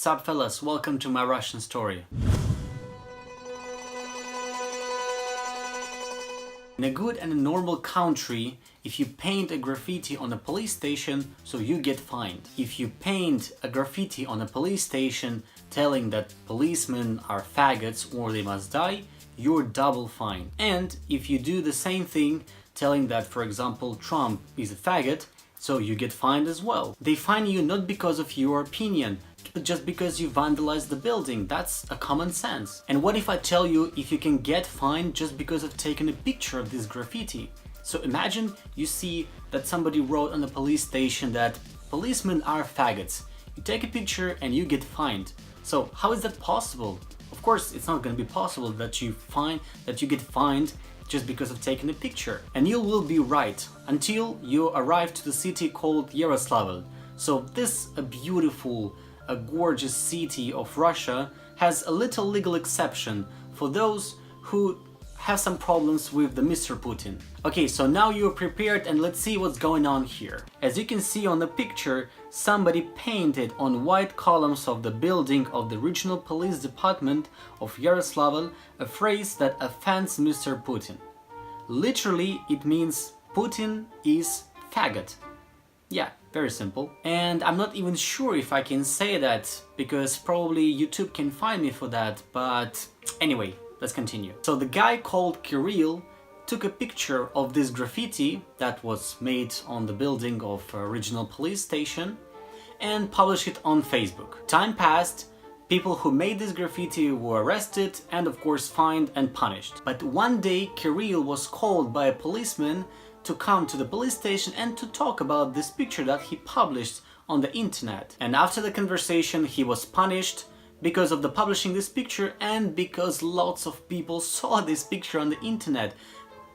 Sup fellas, welcome to my Russian story. In a good and a normal country, if you paint a graffiti on a police station, so you get fined. If you paint a graffiti on a police station telling that policemen are faggots or they must die, you're double fined. And if you do the same thing telling that, for example, Trump is a faggot, so you get fined as well. They fine you not because of your opinion, but just because you vandalized the building. That's a common sense. And what if I tell you if you can get fined just because of taking a picture of this graffiti? So imagine you see that somebody wrote on the police station that policemen are faggots. You take a picture and you get fined. So how is that possible? Of course, it's not going to be possible that you get fined just because of taking a picture. And you will be right until you arrive to the city called Yaroslavl. So this a gorgeous city of Russia has a little legal exception for those who have some problems with the Mr. Putin. Okay, so now you're prepared and let's see what's going on here. As you can see on the picture, somebody painted on white columns of the building of the regional police department of Yaroslavl a phrase that offends Mr. Putin. Literally, it means Putin is faggot. Yeah, very simple. And I'm not even sure if I can say that, because probably YouTube can find me for that, but anyway, let's continue. So the guy called Kirill took a picture of this graffiti that was made on the building of a regional police station and published it on Facebook. Time passed, people who made this graffiti were arrested and of course fined and punished. But one day Kirill was called by a policeman to come to the police station and to talk about this picture that he published on the internet. And after the conversation he was punished because of the publishing this picture and because lots of people saw this picture on the internet.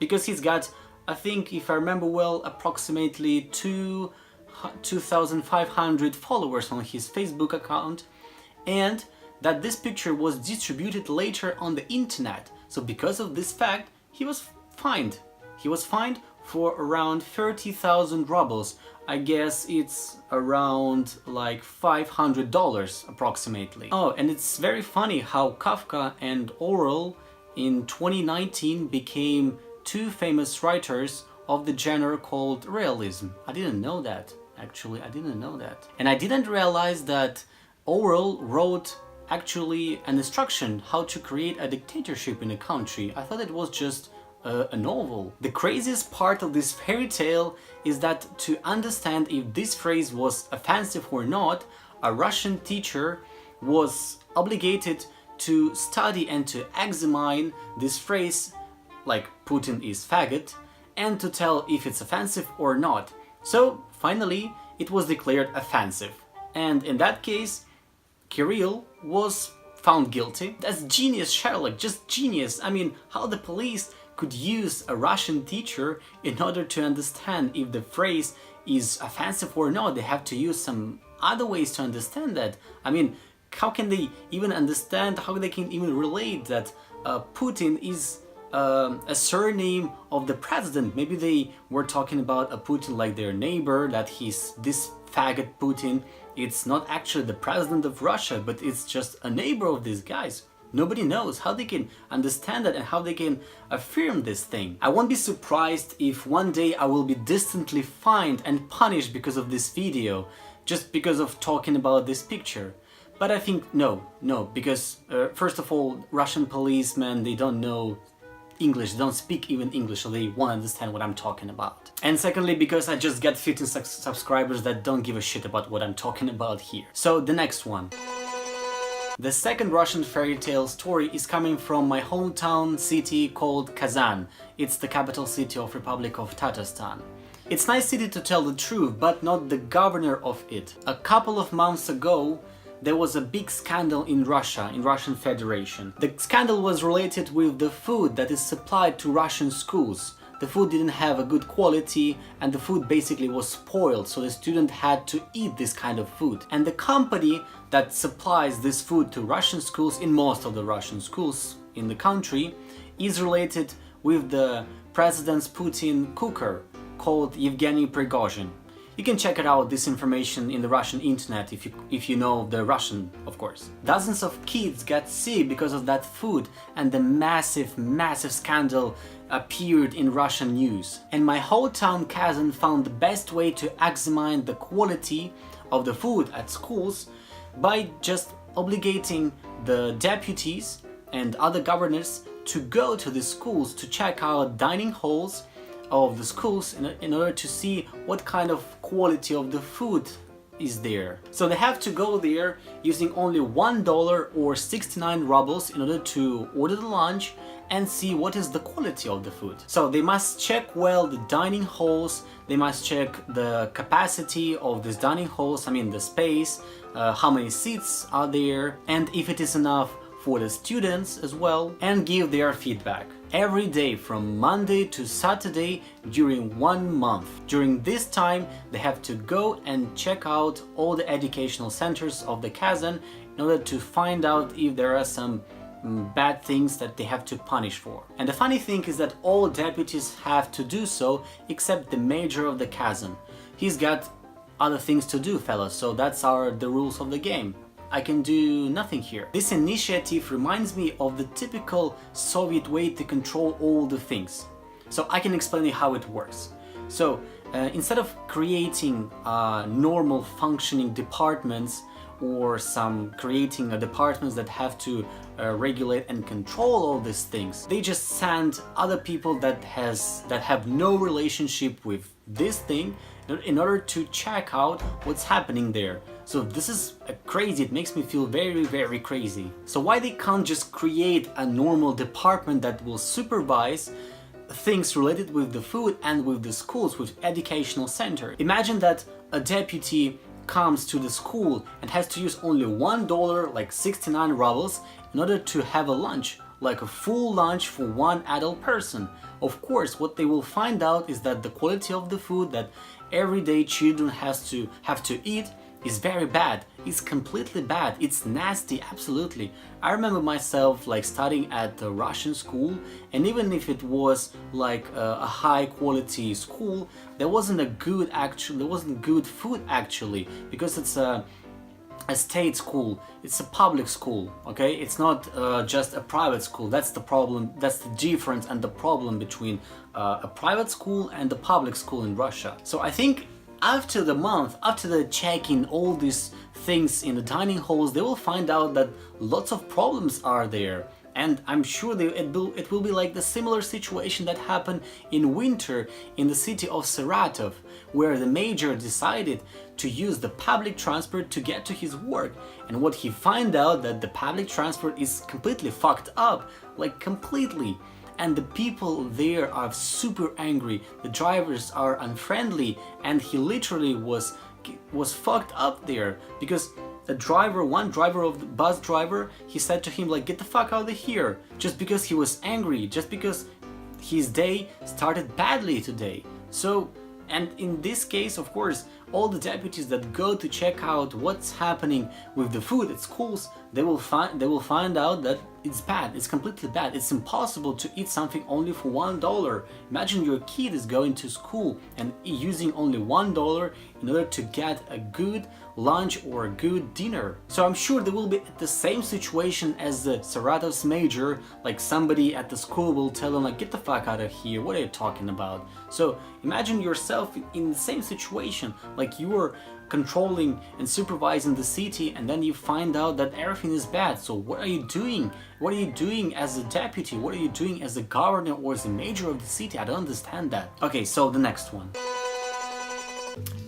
Because he's got, I think if I remember well, approximately 2,500 followers on his Facebook account, and that this picture was distributed later on the internet. So because of this fact, he was fined. He was fined for around 30,000 rubles. I guess it's around like $500 approximately. Oh, and it's very funny how Kafka and Orwell in 2019 became two famous writers of the genre called realism. I didn't know that. Actually, I didn't know that. And I didn't realize that Orwell wrote actually an instruction how to create a dictatorship in a country. I thought it was just a novel. The craziest part of this fairy tale is that to understand if this phrase was offensive or not, a Russian teacher was obligated to study and to examine this phrase, like Putin is faggot, and to tell if it's offensive or not. So finally it was declared offensive. And in that case, Kirill was found guilty. That's genius, Sherlock, just genius. I mean, how the police could use a Russian teacher in order to understand if the phrase is offensive or not. They have to use some other ways to understand that. I mean, how can they even understand, how they can even relate that Putin is a surname of the president? Maybe they were talking about a Putin like their neighbor, that he's this faggot Putin. It's not actually the president of Russia, but it's just a neighbor of these guys. Nobody knows how they can understand that and how they can affirm this thing. I won't be surprised if one day I will be distantly fined and punished because of this video, just because of talking about this picture. But I think no, because first of all, Russian policemen, they don't know English, they don't speak even English, so they won't understand what I'm talking about. And secondly, because I just got 15 subscribers that don't give a shit about what I'm talking about here. So the next one. The second Russian fairy tale story is coming from my hometown city called Kazan. It's the capital city of Republic of Tatarstan. It's a nice city to tell the truth, but not the governor of it. A couple of months ago, there was a big scandal in Russia, in Russian Federation. The scandal was related with the food that is supplied to Russian schools. The food didn't have a good quality and the food basically was spoiled, so the student had to eat this kind of food. And the company that supplies this food to Russian schools, in most of the Russian schools in the country, is related with the President Putin cooker called Yevgeny Prigozhin. You can check it out, this information, in the Russian internet if you know the Russian, of course. Dozens of kids got sick because of that food, and the massive scandal appeared in Russian news. And my hometown Kazan found the best way to examine the quality of the food at schools by just obligating the deputies and other governors to go to the schools to check out dining halls of the schools in order to see what kind of quality of the food is there. So they have to go there using only $1 or 69 rubles in order to order the lunch and see what is the quality of the food. So they must check well the dining halls, they must check the capacity of these dining halls, I mean the space, how many seats are there, and if it is enough for the students as well, and give their feedback. Every day from Monday to Saturday during 1 month. During this time they have to go and check out all the educational centers of the Kazan in order to find out if there are some bad things that they have to punish for. And the funny thing is that all deputies have to do so except the mayor of the Kazan. He's got other things to do, fellas, so that's the rules of the game. I can do nothing here. This initiative reminds me of the typical Soviet way to control all the things. So I can explain you how it works. So instead of creating normal functioning departments or creating departments that have to regulate and control all these things, they just send other people that have no relationship with this thing in order to check out what's happening there. So this is crazy, it makes me feel very crazy. So why they can't just create a normal department that will supervise things related with the food and with the schools, with educational center? Imagine that a deputy comes to the school and has to use only $1, like 69 rubles, in order to have a lunch, like a full lunch for one adult person. Of course, what they will find out is that the quality of the food that everyday children have to eat is very bad. It's completely bad. It's nasty, absolutely. I remember myself like studying at the Russian school, and even if it was like a high quality school, there wasn't good food actually, because it's a state school, it's a public school, okay? It's not just a private school. That's the problem, that's the difference and the problem between a private school and the public school in Russia. So I think after the checking all these things in the dining halls, they will find out that lots of problems are there. And I'm sure it will be like the similar situation that happened in winter in the city of Saratov, where the mayor decided to use the public transport to get to his work. And what he found out that the public transport is completely fucked up, like completely. And the people there are super angry, the drivers are unfriendly, and he literally was fucked up there, because one driver of the bus driver, he said to him like, get the fuck out of here, just because he was angry, just because his day started badly today. So, and in this case, of course, all the deputies that go to check out what's happening with the food at schools, they will find out that it's bad, it's completely bad. It's impossible to eat something only for $1. Imagine your kid is going to school and using only $1 in order to get a good lunch or a good dinner. So I'm sure they will be at the same situation as the Saratov's mayor, like somebody at the school will tell them like, get the fuck out of here, what are you talking about? So imagine yourself in the same situation, like you are controlling and supervising the city, and then you find out that everything is bad. So what are you doing? What are you doing as a deputy? What are you doing as a governor or as a mayor of the city? I don't understand that. Okay, so the next one.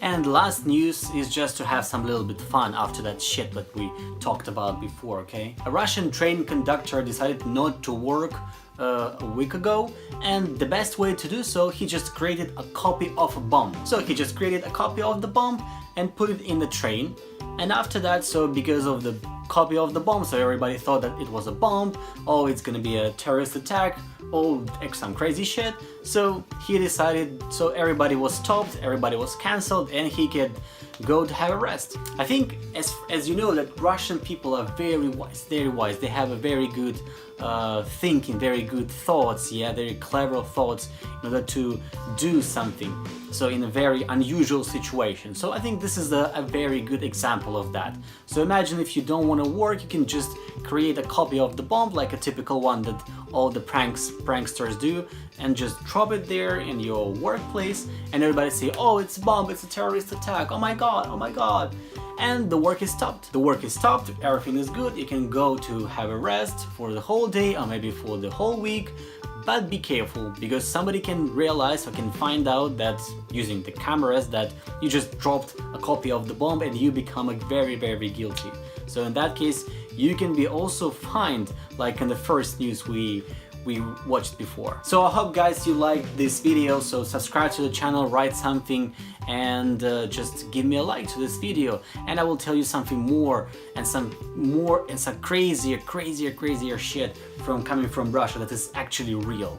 And last news is just to have some little bit fun after that shit that we talked about before, okay? A Russian train conductor decided not to work a week ago, and the best way to do so, he just created a copy of a bomb. So he just created a copy of the bomb and put it in the train, and after that, so because of the copy of the bomb, so everybody thought that it was a bomb. Oh, it's gonna be a terrorist attack, oh, some crazy shit. So he decided, so everybody was stopped, everybody was cancelled, and he could go to have a rest. I think, as you know, that Russian people are very wise, very wise. They have a very good thinking, very good thoughts, yeah, very clever thoughts in order to do something. So in a very unusual situation. So I think this is a very good example of that. So imagine if you don't want to work, you can just create a copy of the bomb, like a typical one that all the pranksters do, and just drop it there in your workplace, and everybody say, oh, it's a bomb, it's a terrorist attack, oh my god, oh my god. And the work is stopped. The work is stopped, everything is good, you can go to have a rest for the whole day or maybe for the whole week. But be careful, because somebody can realize or can find out that using the cameras that you just dropped a copy of the bomb and you become very, very guilty. So in that case, you can be also fined, like in the first news we watched before. So I hope guys you liked this video, so subscribe to the channel, write something, and just give me a like to this video, and I will tell you something more and some crazier shit coming from Russia that is actually real.